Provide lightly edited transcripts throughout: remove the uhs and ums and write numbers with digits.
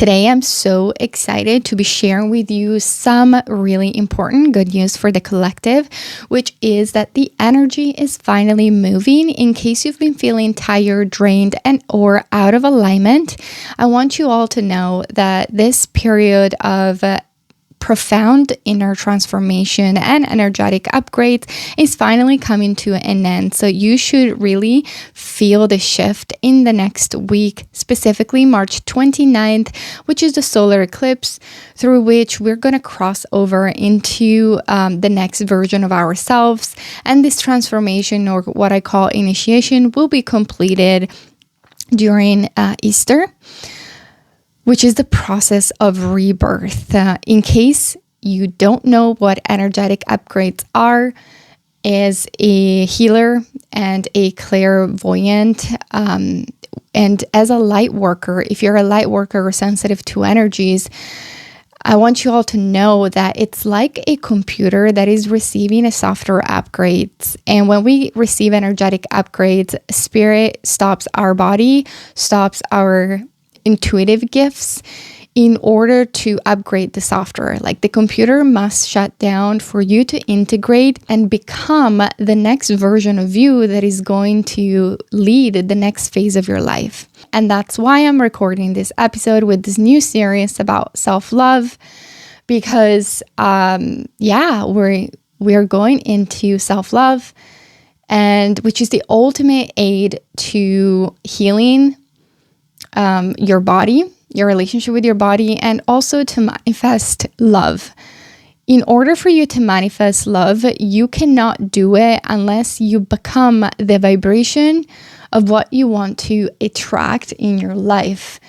Today, I'm so excited to be sharing with you some really important good news for the collective, which is that the energy is finally moving. In case you've been feeling tired, drained, and or out of alignment, I want you all to know that this period of profound inner transformation and energetic upgrades is finally coming to an end. So you should really feel the shift in the next week, specifically March 29th, which is the solar eclipse through which we're going to cross over into the next version of ourselves. And this transformation, or what I call initiation, will be completed during Easter, which is the process of rebirth. In case you don't know what energetic upgrades are, as a healer and a clairvoyant, and as a light worker, if you're a light worker or sensitive to energies, I want you all to know that it's like a computer that is receiving a software upgrades. And when we receive energetic upgrades, spirit stops our body, stops our intuitive gifts in order to upgrade the software. Like the computer must shut down for you to integrate and become the next version of you that is going to lead the next phase of your life. And that's why I'm recording this episode with this new series about self-love, because we're going into self-love, and which is the ultimate aid to healing your body, your relationship with your body, and also to manifest love. In order for you to manifest love, you cannot do it unless you become the vibration of what you want to attract in your life.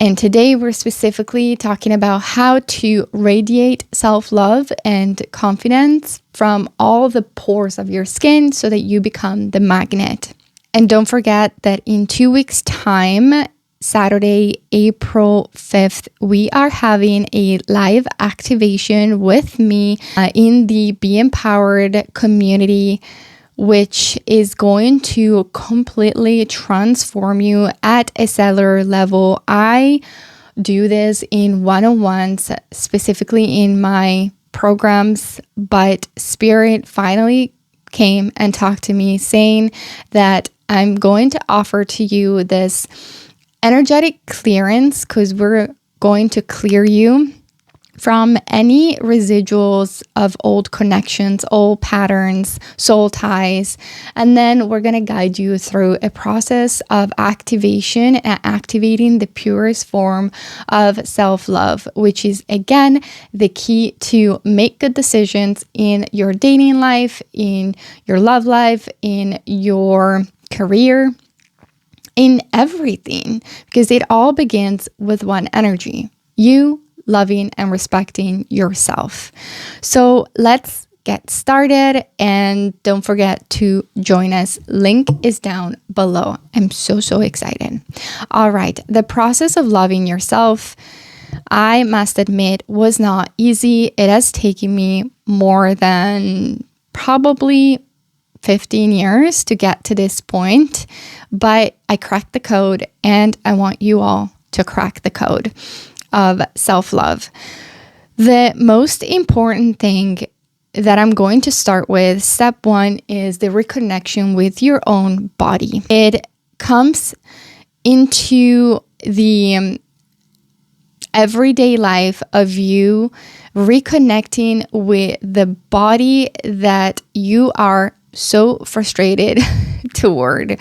And today we're specifically talking about how to radiate self-love and confidence from all the pores of your skin so that you become the magnet. And don't forget that in 2 weeks' time, Saturday, April 5th, we are having a live activation with me in the BEmpowered Community, which is going to completely transform you at a cellular level. I do this in one-on-ones, specifically in my programs, but Spirit finally came and talked to me saying that I'm going to offer to you this energetic clearance, because we're going to clear you from any residuals of old connections, old patterns, soul ties. And then we're going to guide you through a process of activation and activating the purest form of self-love, which is, again, the key to make good decisions in your dating life, in your love life, in your career, in everything, because it all begins with one energy: you loving and respecting yourself. So let's get started, and don't forget to join us. Link is down below. I'm so excited. All right, the process of loving yourself, I must admit, was not easy. It has taken me more than probably 15 years to get to this point, but I cracked the code, and I want you all to crack the code of self-love. The most important thing that I'm going to start with, step one, is the reconnection with your own body. It comes into the everyday life of you reconnecting with the body that you are so frustrated toward.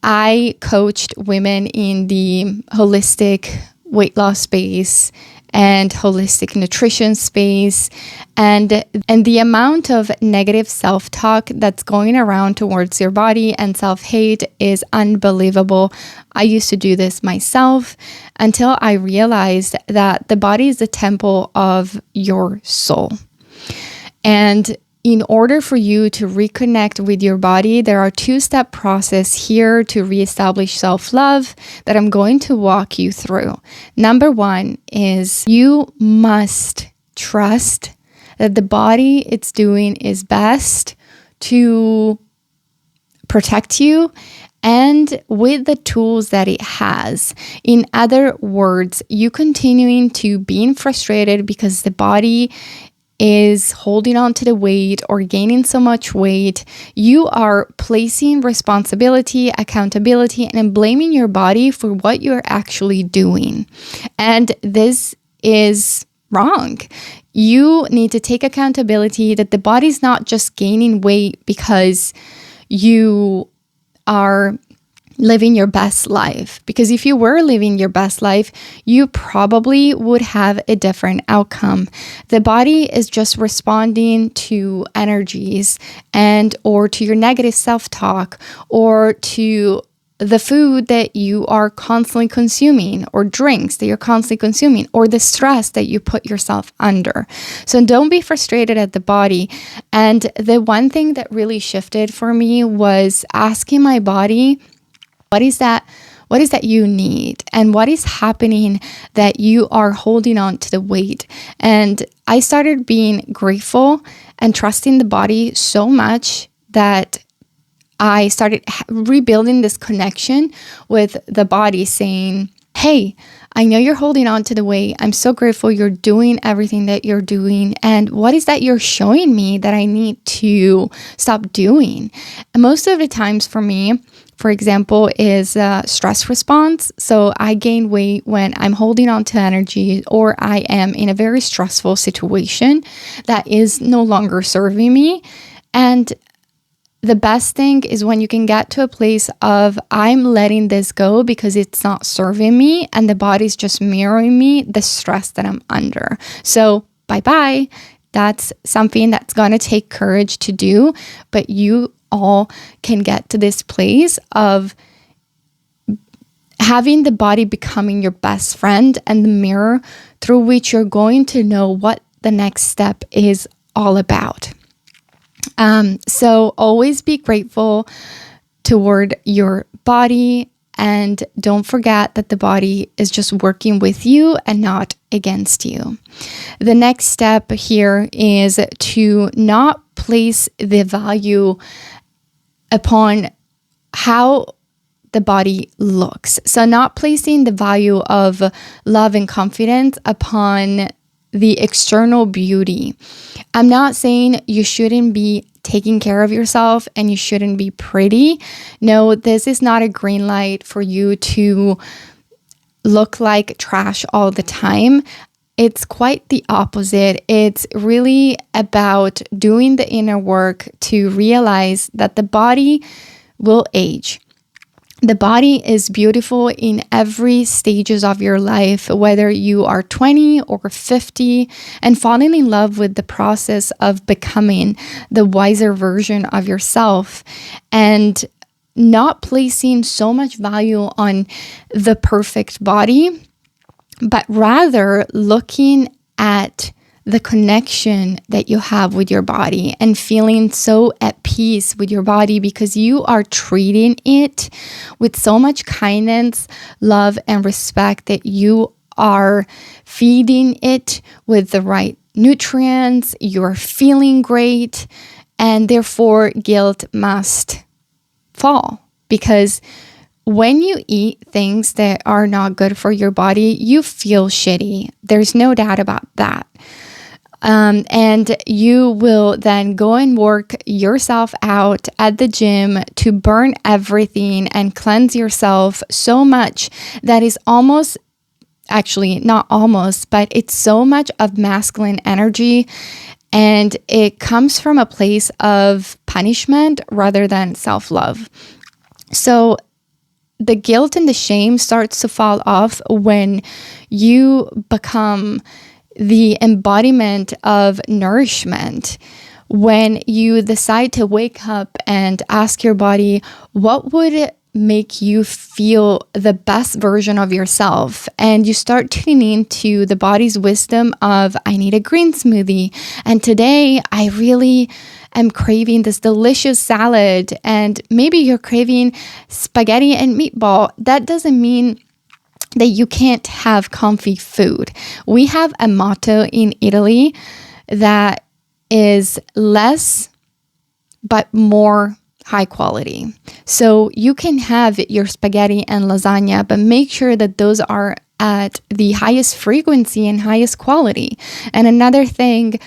I coached women in the holistic weight loss space and holistic nutrition space, and the amount of negative self-talk that's going around towards your body and self-hate is unbelievable. I used to do this myself until I realized that the body is the temple of your soul. And in order for you to reconnect with your body, there are two-step process here to reestablish self-love that I'm going to walk you through. Number one is you must trust that the body it's doing is best to protect you and with the tools that it has. In other words, you continuing to being frustrated because the body is holding on to the weight or gaining so much weight, you are placing responsibility, accountability, and blaming your body for what you're actually doing. And this is wrong. You need to take accountability that the body's not just gaining weight because you are living your best life. Because if you were living your best life, you probably would have a different outcome. The body is just responding to energies and or to your negative self-talk or to the food that you are constantly consuming or drinks that you're constantly consuming or the stress that you put yourself under. So don't be frustrated at the body. And the one thing that really shifted for me was asking my body, what is that you need? And what is happening that you are holding on to the weight? And I started being grateful and trusting the body so much that I started rebuilding this connection with the body, saying, hey, I know you're holding on to the weight. I'm so grateful you're doing everything that you're doing. And what is that you're showing me that I need to stop doing? And most of the times for me, for example, is a stress response. So I gain weight when I'm holding on to energy or I am in a very stressful situation that is no longer serving me. And the best thing is when you can get to a place of I'm letting this go because it's not serving me and the body's just mirroring me the stress that I'm under. So bye-bye. That's something that's going to take courage to do, but you all can get to this place of having the body becoming your best friend and the mirror through which you're going to know what the next step is all about. So always be grateful toward your body, and don't forget that the body is just working with you and not against you. The next step here is to not place the value upon how the body looks. So not placing the value of love and confidence upon the external beauty. I'm not saying you shouldn't be taking care of yourself and you shouldn't be pretty. No, this is not a green light for you to look like trash all the time. It's quite the opposite. It's really about doing the inner work to realize that the body will age. The body is beautiful in every stages of your life, whether you are 20 or 50, and falling in love with the process of becoming the wiser version of yourself, and not placing so much value on the perfect body, but rather looking at the connection that you have with your body and feeling so at peace with your body because you are treating it with so much kindness, love, and respect that you are feeding it with the right nutrients, you're feeling great, and therefore guilt must fall. Because when you eat things that are not good for your body, you feel shitty. There's no doubt about that. And you will then go and work yourself out at the gym to burn everything and cleanse yourself so much that is almost, actually not almost, but it's so much of masculine energy, and it comes from a place of punishment rather than self-love. So the guilt and the shame starts to fall off when you become the embodiment of nourishment. When you decide to wake up and ask your body, what would make you feel the best version of yourself? And you start tuning into the body's wisdom of, I need a green smoothie. And today I really am craving this delicious salad. And maybe you're craving spaghetti and meatball. That doesn't mean that you can't have comfy food. We have a motto in Italy that is less but more high quality. So you can have your spaghetti and lasagna, but make sure that those are at the highest frequency and highest quality. And another thing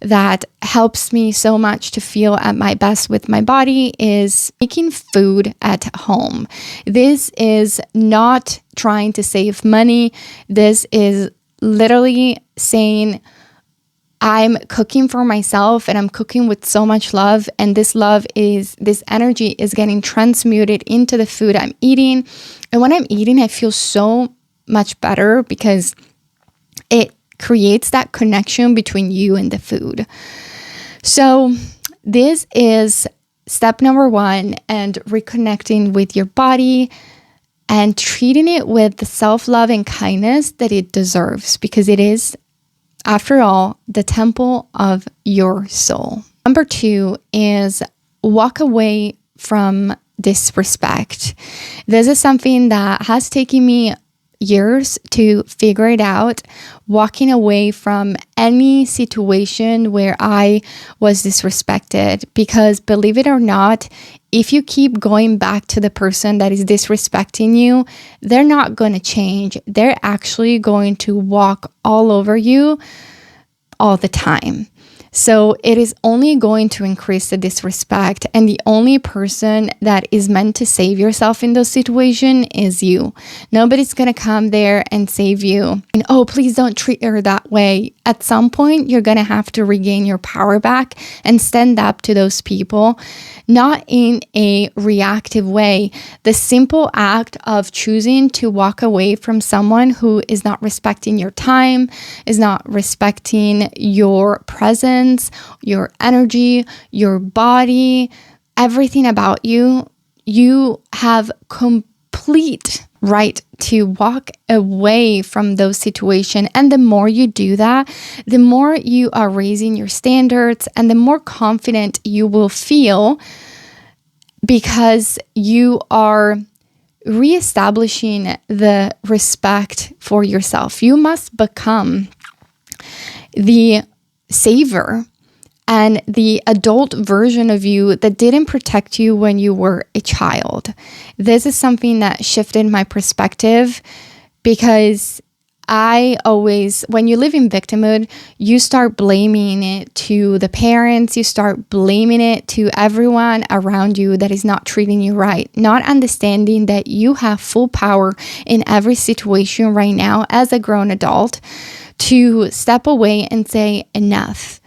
that helps me so much to feel at my best with my body is making food at home. This is not trying to save money. This is literally saying, I'm cooking for myself and I'm cooking with so much love. And this energy is getting transmuted into the food I'm eating. And when I'm eating, I feel so much better because it creates that connection between you and the food. So this is step number 1, and reconnecting with your body and treating it with the self-love and kindness that it deserves, because it is, after all, the temple of your soul. Number 2 is walk away from disrespect. This is something that has taken me years to figure it out, walking away from any situation where I was disrespected. Because believe it or not, if you keep going back to the person that is disrespecting you, they're not going to change. They're actually going to walk all over you all the time. So it is only going to increase the disrespect, and the only person that is meant to save yourself in those situations is you. Nobody's going to come there and save you. And oh, please don't treat her that way. At some point, you're going to have to regain your power back and stand up to those people, not in a reactive way. The simple act of choosing to walk away from someone who is not respecting your time, is not respecting your presence, your energy, your body, everything about you, you have complete right to walk away from those situations. And the more you do that, the more you are raising your standards and the more confident you will feel, because you are reestablishing the respect for yourself. You must become the saver and the adult version of you that didn't protect you when you were a child. This is something that shifted my perspective, because when you live in victimhood, you start blaming it to the parents, you start blaming it to everyone around you that is not treating you right, not understanding that you have full power in every situation right now as a grown adult to step away and say, enough.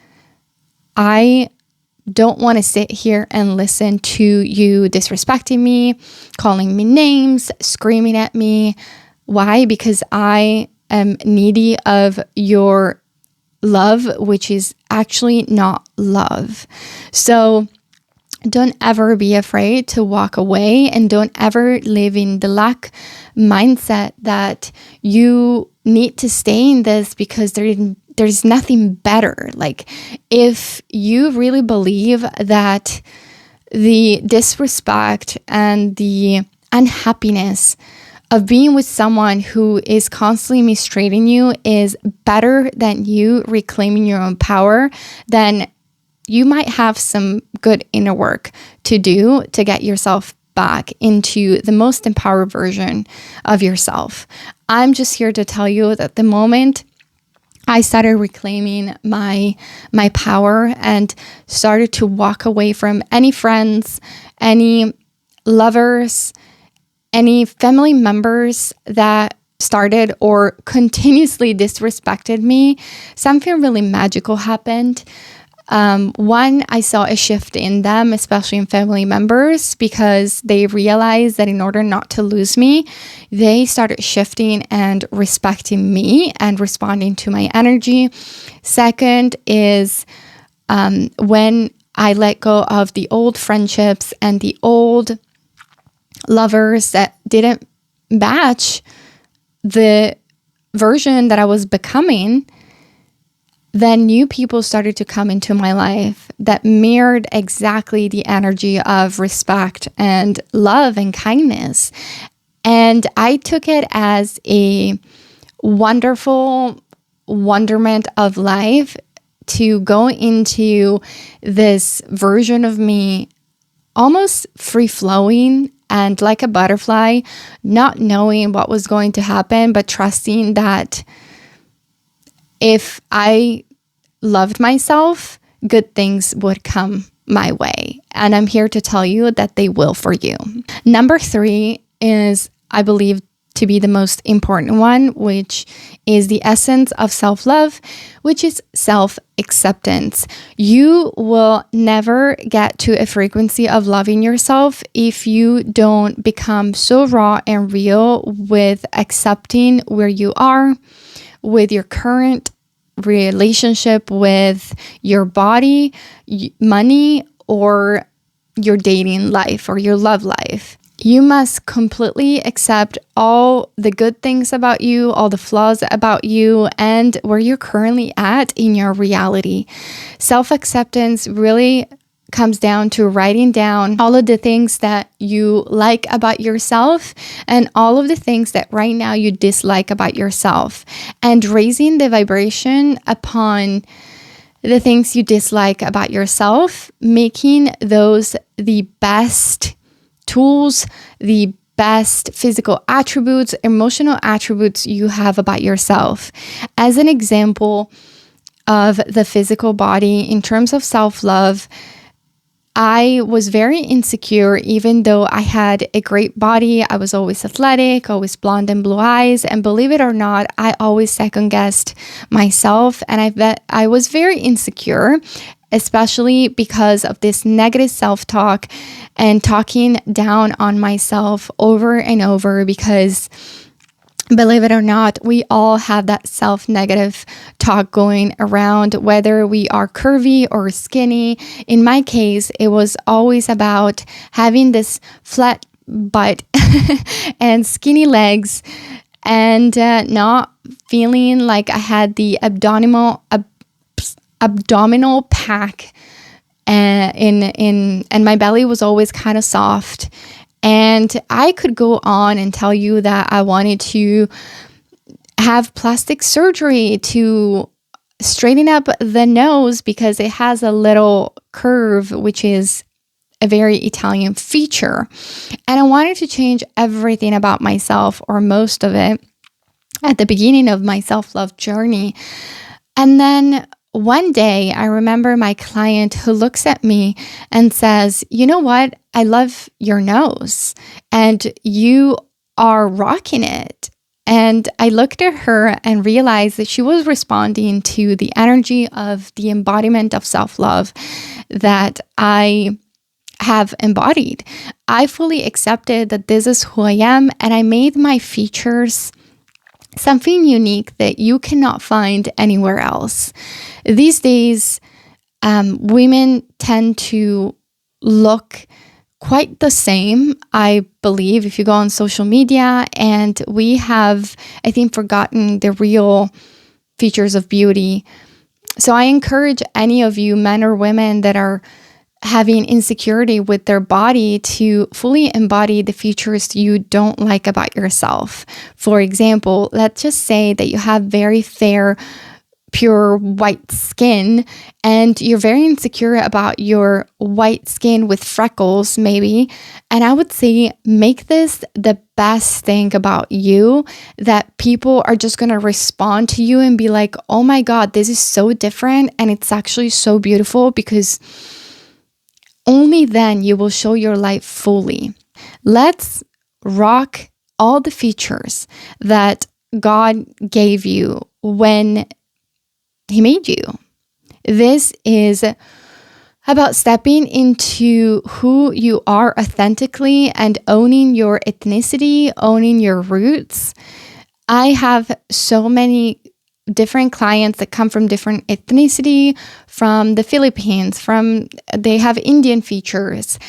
I don't want to sit here and listen to you disrespecting me, calling me names, screaming at me. Why? Because I am needy of your love, which is actually not love. So don't ever be afraid to walk away, and don't ever live in the lack mindset that you need to stay in this because there's nothing better. Like, if you really believe that the disrespect and the unhappiness of being with someone who is constantly mistreating you is better than you reclaiming your own power, then you might have some good inner work to do to get yourself back into the most empowered version of yourself. I'm just here to tell you that the moment I started reclaiming my power and started to walk away from any friends, any lovers, any family members that started or continuously disrespected me, something really magical happened. One, I saw a shift in them, especially in family members, because they realized that in order not to lose me, they started shifting and respecting me and responding to my energy. Second is when I let go of the old friendships and the old lovers that didn't match the version that I was becoming, then new people started to come into my life that mirrored exactly the energy of respect and love and kindness. And I took it as a wonderful wonderment of life to go into this version of me almost free-flowing and like a butterfly, not knowing what was going to happen, but trusting that if I loved myself, good things would come my way. And I'm here to tell you that they will for you. Number 3 is, I believe, to be the most important one, which is the essence of self-love, which is self-acceptance. You will never get to a frequency of loving yourself if you don't become so raw and real with accepting where you are, with your current relationship with your body, money, or your dating life or your love life. You must completely accept all the good things about you, all the flaws about you, and where you're currently at in your reality. Self-acceptance really comes down to writing down all of the things that you like about yourself and all of the things that right now you dislike about yourself, and raising the vibration upon the things you dislike about yourself, making those the best tools, the best physical attributes, emotional attributes you have about yourself. As an example of the physical body, in terms of self-love, I was very insecure, even though I had a great body. I was always athletic, always blonde and blue eyes. And believe it or not, I always second-guessed myself. And I was very insecure, especially because of this negative self-talk and talking down on myself over and over, because believe it or not, we all have that self-negative talk going around, whether we are curvy or skinny. In my case, it was always about having this flat butt and skinny legs, and not feeling like I had the abdominal pack, and my belly was always kind of soft. And I could go on and tell you that I wanted to have plastic surgery to straighten up the nose because it has a little curve, which is a very Italian feature. And I wanted to change everything about myself, or most of it, at the beginning of my self-love journey. And then one day, I remember my client who looks at me and says, "You know what? I love your nose and you are rocking it." And I looked at her and realized that she was responding to the energy of the embodiment of self-love that I have embodied. I fully accepted that this is who I am, and I made my features something unique that you cannot find anywhere else. These days, women tend to look quite the same, I believe, if you go on social media, and we have, I think, forgotten the real features of beauty. So I encourage any of you, men or women, that are having insecurity with their body to fully embody the features you don't like about yourself. For example, let's just say that you have very fair, pure white skin, and you're very insecure about your white skin with freckles, maybe. And I would say, make this the best thing about you, that people are just going to respond to you and be like, "Oh my God, this is so different. And it's actually so beautiful," because only then you will show your light fully. Let's rock all the features that God gave you when He made you. This is about stepping into who you are authentically and owning your ethnicity, owning your roots. I have so many different clients that come from different ethnicity, from the Philippines, they have Indian features,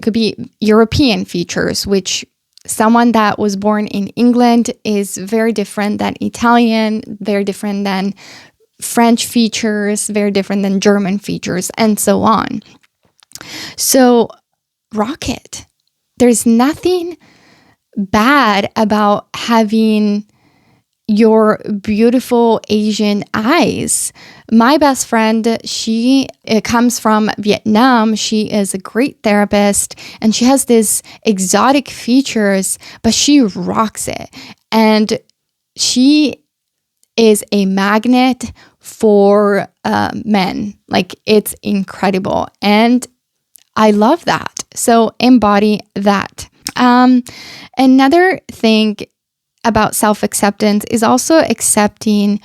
could be European features, which someone that was born in England is very different than Italian, very different than French features, very different than German features, and so on. So rock it. There's nothing bad about having your beautiful Asian eyes. My best friend, she comes from Vietnam. She is a great therapist and she has these exotic features, but she rocks it. And she is a magnet for men. Like, it's incredible. And I love that. So embody that. Another thing about self-acceptance is also accepting,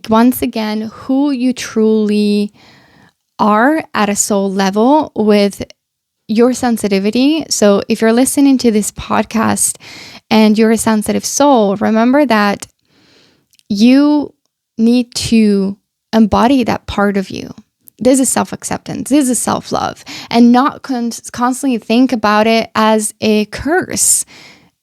once again, who you truly are at a soul level with your sensitivity. So if you're listening to this podcast and you're a sensitive soul, remember that you need to embody that part of you. This is self-acceptance. This is self-love. And not constantly think about it as a curse.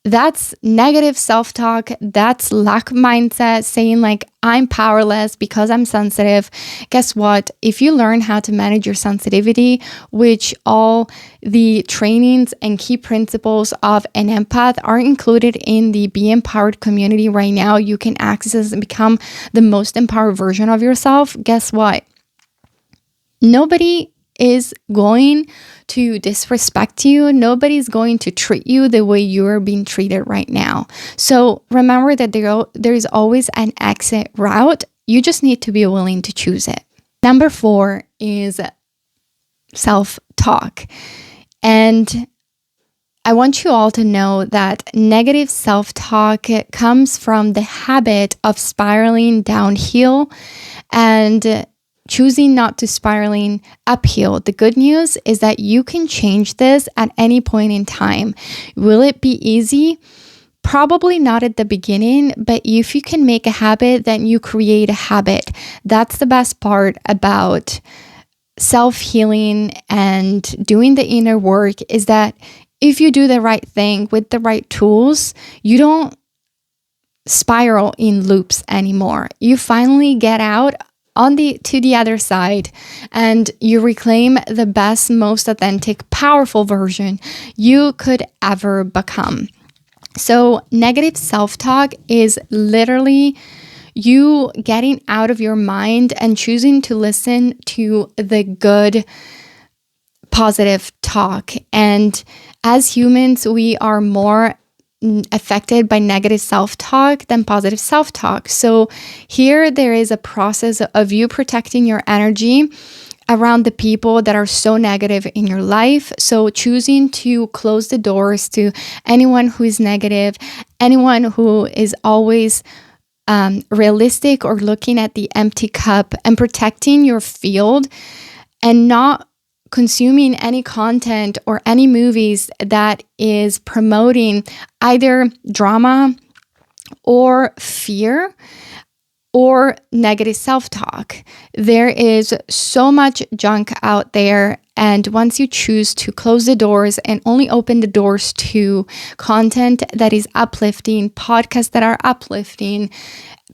That's negative self-talk. That's lack mindset, saying like, I'm powerless because I'm sensitive. Guess what? If you learn how to manage your sensitivity, which all the trainings and key principles of an empath are included in the BEmpowered community right now, you can access and become the most empowered version of yourself. Guess what? Nobody is going to disrespect you. Nobody's going to treat you the way you're being treated right now. So remember that there is always an exit route. You just need to be willing to choose it. Number 4 is self-talk. And I want you all to know that negative self-talk comes from the habit of spiraling downhill and choosing not to spiraling uphill. The good news is that you can change this at any point in time. Will it be easy? Probably not at the beginning, but if you can make a habit, then you create a habit. That's the best part about self-healing and doing the inner work, is that if you do the right thing with the right tools, you don't spiral in loops anymore. You finally get out to the other side and you reclaim the best, most authentic, powerful version you could ever become. So negative self-talk is literally you getting out of your mind and choosing to listen to the good, positive talk. And as humans, we are more affected by negative self-talk than positive self-talk. So here there is a process of you protecting your energy around the people that are so negative in your life. So choosing to close the doors to anyone who is negative, anyone who is always realistic or looking at the empty cup, and protecting your field and not consuming any content or any movies that is promoting either drama or fear or negative self-talk. There is so much junk out there, and once you choose to close the doors and only open the doors to content that is uplifting, podcasts that are uplifting,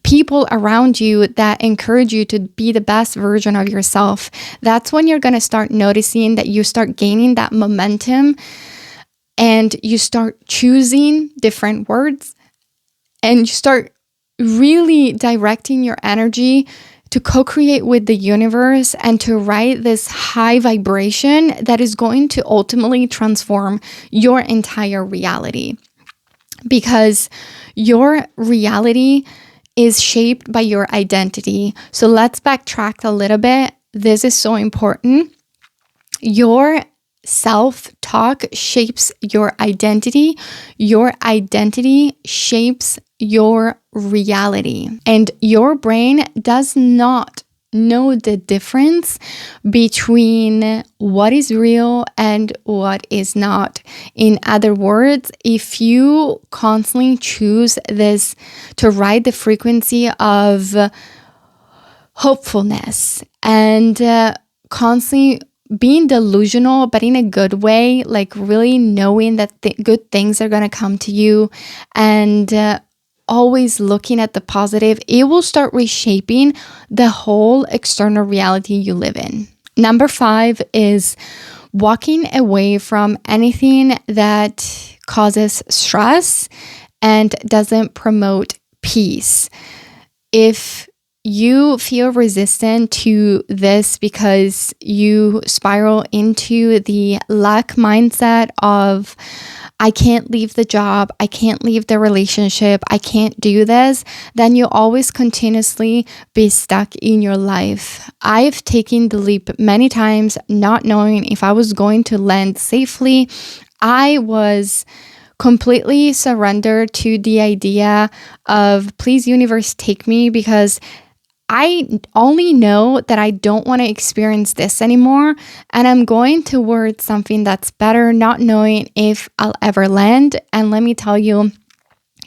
people around you that encourage you to be the best version of yourself, that's when you're going to start noticing that you start gaining that momentum and you start choosing different words and you start really directing your energy to co-create with the universe and to write this high vibration that is going to ultimately transform your entire reality. Because your reality is shaped by your identity. So let's backtrack a little bit. This is so important. Your self-talk shapes your identity. Your identity shapes your reality. And your brain does not know the difference between what is real and what is not. In other words, if you constantly choose this to ride the frequency of hopefulness and constantly being delusional, but in a good way, like really knowing that good things are going to come to you and always looking at the positive, it will start reshaping the whole external reality you live in. Number 5 is walking away from anything that causes stress and doesn't promote peace. If you feel resistant to this because you spiral into the lack mindset of, I can't leave the job, I can't leave the relationship, I can't do this, then you'll always continuously be stuck in your life. I've taken the leap many times, not knowing if I was going to land safely. I was completely surrendered to the idea of, please universe, take me, because I only know that I don't want to experience this anymore, and I'm going towards something that's better, not knowing if I'll ever land. And let me tell you,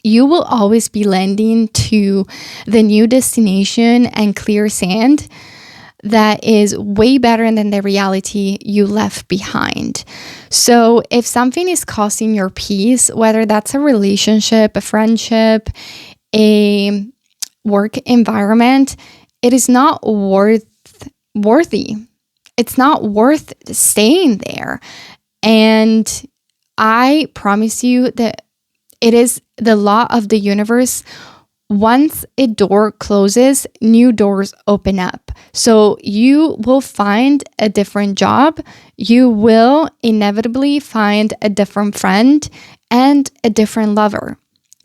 you will always be landing to the new destination and clear sand that is way better than the reality you left behind. So if something is causing your peace, whether that's a relationship, a friendship, a work environment, it is not worthy. It's not worth staying there. And I promise you that it is the law of the universe. Once a door closes, new doors open up. So you will find a different job. You will inevitably find a different friend and a different lover.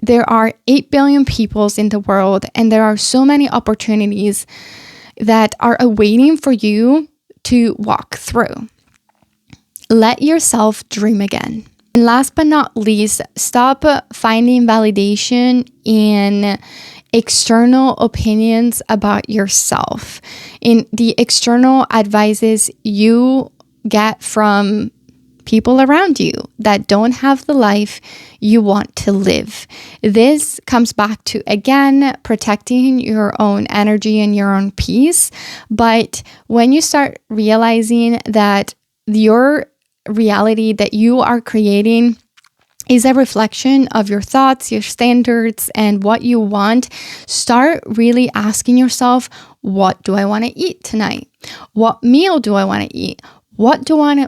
There are 8 billion people in the world, and there are so many opportunities that are awaiting for you to walk through. Let yourself dream again. And last but not least, stop finding validation in external opinions about yourself, in the external advices you get from people around you that don't have the life you want to live. This comes back to, again, protecting your own energy and your own peace. But when you start realizing that your reality that you are creating is a reflection of your thoughts, your standards, and what you want, start really asking yourself, what do I want to eat tonight? What meal do I want to eat? What do I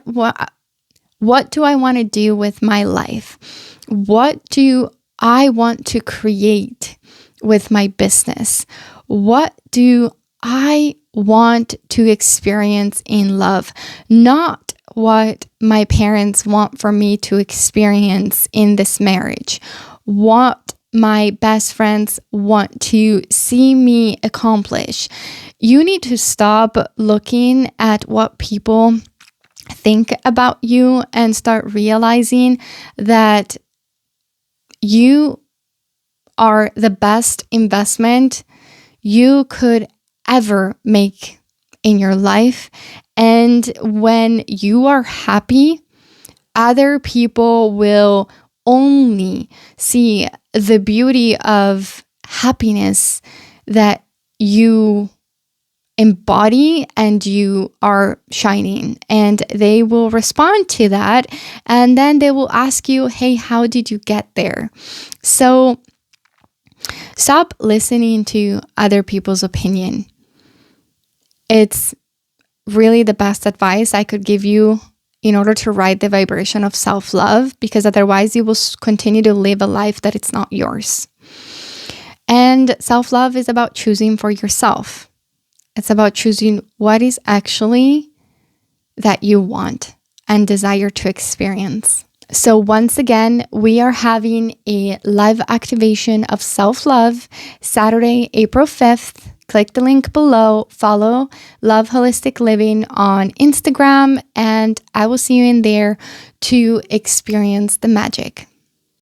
want to do with my life? What do I want to create with my business? What do I want to experience in love? Not what my parents want for me to experience in this marriage. What my best friends want to see me accomplish. You need to stop looking at what people think about you and start realizing that you are the best investment you could ever make in your life. And when you are happy, other people will only see the beauty of happiness that you embody and you are shining, and they will respond to that, and then they will ask you, hey, how did you get there? So stop listening to other people's opinion. It's really the best advice I could give you in order to ride the vibration of self-love, because otherwise you will continue to live a life that it's not yours. And self-love is about choosing for yourself. It's about choosing what is actually that you want and desire to experience. So once again, we are having a live activation of self-love Saturday, April 5th. Click the link below, follow Love Holistic Living on Instagram, and I will see you in there to experience the magic.